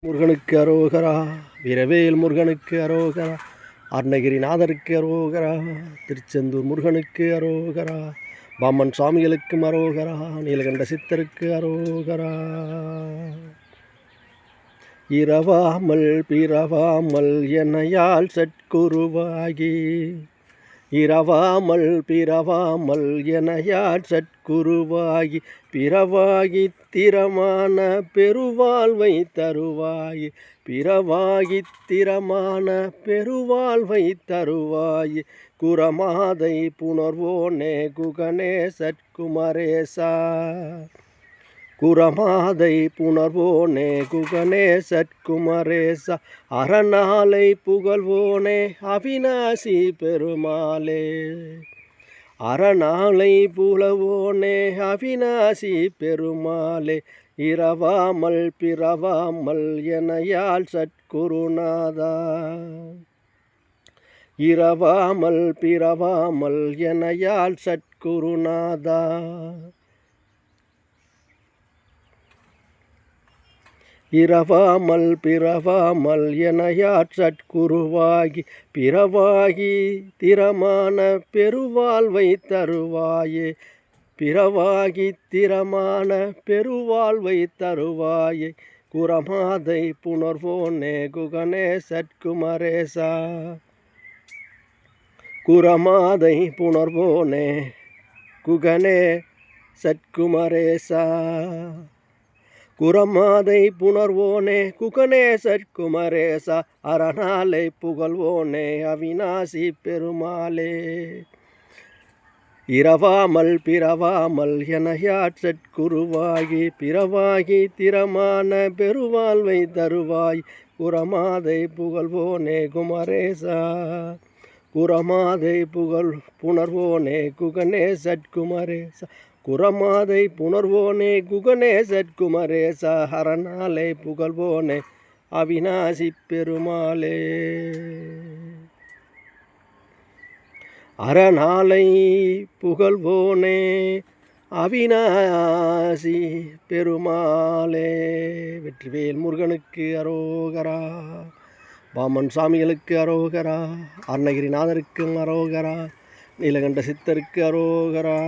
முருகனுக்கு அரோகரா, வீரவேல் முருகனுக்கு அரோகரா, அருணகிரிநாதருக்கு அரோகரா, திருச்செந்தூர் முருகனுக்கு அரோகரா, பாமன் சுவாமிகளுக்கும் அரோகரா, நீலகண்ட சித்தருக்கு அரோகரா. இரவாமல் பிறவாமல் என்னையால் சட்குருவாகி, இரவாமல் பிறவாமல் எனையார் சட்குருவாகி, பிறவாகி திறமான பெருவாழ்வை தருவாய், பிறவாகி திறமான பெருவாழ்வை தருவாய். குரமாதை புணர்வோனே குகனே சட்குமரேசா, குரமாதை புணர்வோனே குகனே சட்குமரேசா, அரணாலை புகழ்வோனே அவிநாசி பெருமாளே, அரணாலை புகழ்வோனே அவிநாசி பெருமாளே. இரவாமல் பிறவாமல் எனையால் சட்குருநாதா, இரவாமல் பிறவாமல் எனையால் சட்குருநாதா. இரவாமல் பிறவாமல் எனையார் சட்குருவாகி, பிறவாகி திறமான பெருவாழ்வை தருவாயே, பிறவாகி திறமான பெருவாழ்வை தருவாயே. குரமாதை புணர்வோனே குகனே சட்குமரேசா, குரமாதை புணர்வோனே குகனே சட்குமரேசா, குரமாதை புணர்வோனே குகனே சட்குமரேசா, அரணாலை புகழ்வோனே அவிநாசி பெருமாளே. இரவாமல் பிறவாமல் எனையார் சட்குருவாகி, பிறவாகி திறமான பெருவாழ்வை தருவாய். குரமாதை புகழ்வோனே குமரேசா, குரமாதை புணர்வோனே குகனே சட்குமரேசா, குரமாதை புணர்வோனே குகனே சட்குமரேசா, அரணாலை புகழ்வோனே அவிநாசி பெருமாளே. அரணாலை புகழ்வோனே அவிநாசி பெருமாளே. வெற்றிவேல் முருகனுக்கு அரோகரா, பாமன் சுவாமிகளுக்கு அரோகரா, அருணகிரிநாதருக்கும் அரோகரா, நீலகண்ட சித்தருக்கு அரோகரா.